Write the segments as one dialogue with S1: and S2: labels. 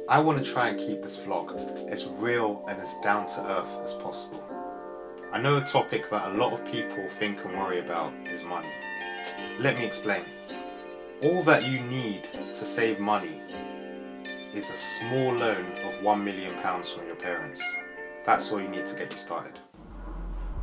S1: I want to try and keep this vlog as real and as down to earth as possible. I know a topic that a lot of people think and worry about is money. Let me explain. All that you need to save money is a small loan of £1 million from your parents. That's all you need to get you started.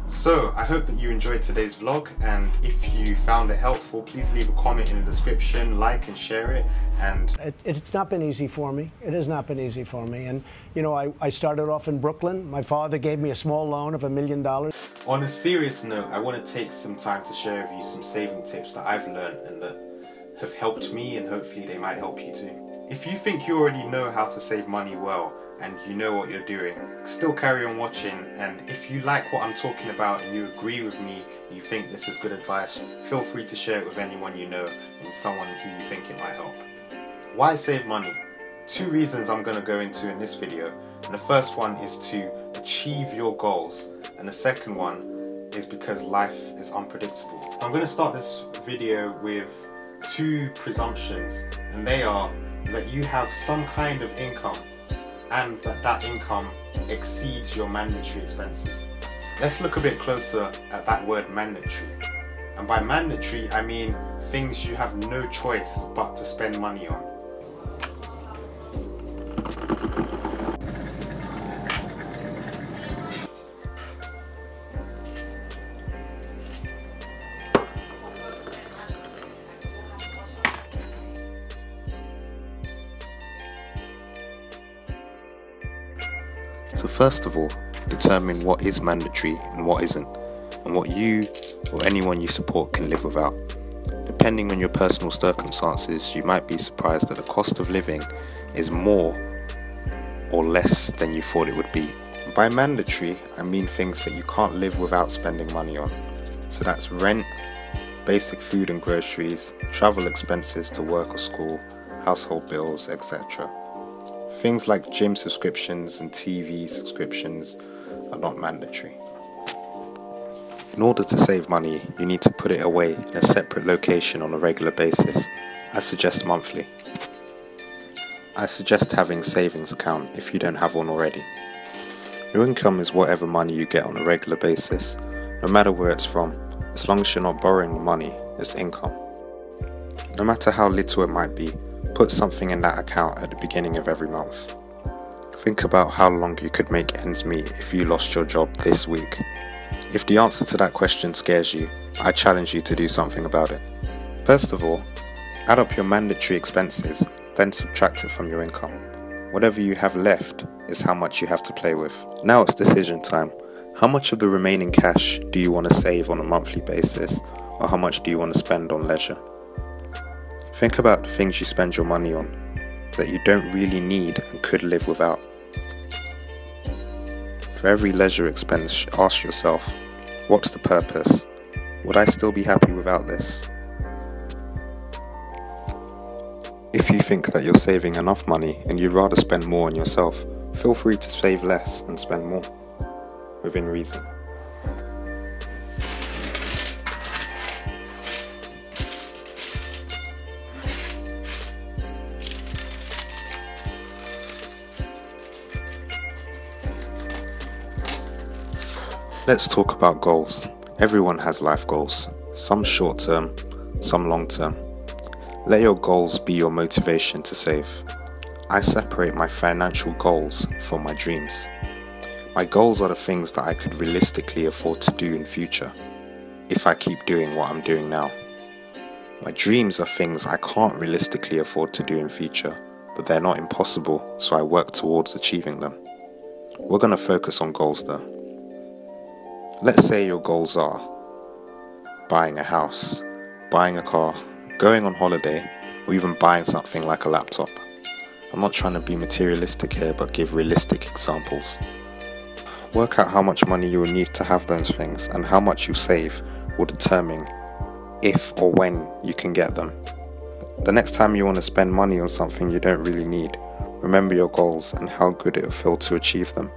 S1: So, I hope that you enjoyed today's vlog, and if you found it helpful, please leave a comment in the description, like and share it. And
S2: it's not been easy for me. It has not been easy for me. And you know, I started off in Brooklyn. My father gave me a small loan of $1 million.
S1: On a serious note, I want to take some time to share with you some saving tips that I've learned and that have helped me, and hopefully they might help you too. If you think you already know how to save money well, and you know what you're doing, still carry on watching. And if you like what I'm talking about and you agree with me, you think this is good advice, feel free to share it with anyone you know and someone who you think it might help. Why save money? Two reasons I'm going to go into in this video, and the first one is to achieve your goals, and the second one is because life is unpredictable. I'm going to start this video with two presumptions, and they are that you have some kind of income and that income exceeds your mandatory expenses. Let's look a bit closer at that word mandatory. And by mandatory, I mean things you have no choice but to spend money on. So first of all, determine what is mandatory and what isn't, and what you or anyone you support can live without. Depending on your personal circumstances, you might be surprised that the cost of living is more or less than you thought it would be. By mandatory, I mean things that you can't live without spending money on. So that's rent, basic food and groceries, travel expenses to work or school, household bills, etc. Things like gym subscriptions and TV subscriptions are not mandatory. In order to save money, you need to put it away in a separate location on a regular basis. I suggest monthly. I suggest having a savings account if you don't have one already. Your income is whatever money you get on a regular basis, no matter where it's from. As long as you're not borrowing the money, it's income. No matter how little it might be, put something in that account at the beginning of every month. Think about how long you could make ends meet if you lost your job this week. If the answer to that question scares you, I challenge you to do something about it. First of all, add up your mandatory expenses, then subtract it from your income. Whatever you have left is how much you have to play with. Now it's decision time. How much of the remaining cash do you want to save on a monthly basis, or how much do you want to spend on leisure? Think about the things you spend your money on that you don't really need and could live without. For every leisure expense, ask yourself, what's the purpose? Would I still be happy without this? If you think that you're saving enough money and you'd rather spend more on yourself, feel free to save less and spend more, within reason. Let's talk about goals. Everyone has life goals, some short term, some long term. Let your goals be your motivation to save. I separate my financial goals from my dreams. My goals are the things that I could realistically afford to do in future, if I keep doing what I'm doing now. My dreams are things I can't realistically afford to do in future, but they're not impossible, so I work towards achieving them. We're going to focus on goals though. Let's say your goals are buying a house, buying a car, going on holiday, or even buying something like a laptop. I'm not trying to be materialistic here, but give realistic examples. Work out how much money you will need to have those things, and how much you save will determine if or when you can get them. The next time you want to spend money on something you don't really need, remember your goals and how good it will feel to achieve them.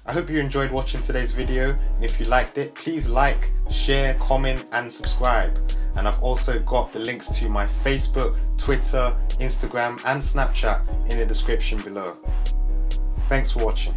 S1: I hope you enjoyed watching today's video, and if you liked it, please like, share, comment and subscribe. And I've also got the links to my Facebook, Twitter, Instagram and Snapchat in the description below. Thanks for watching.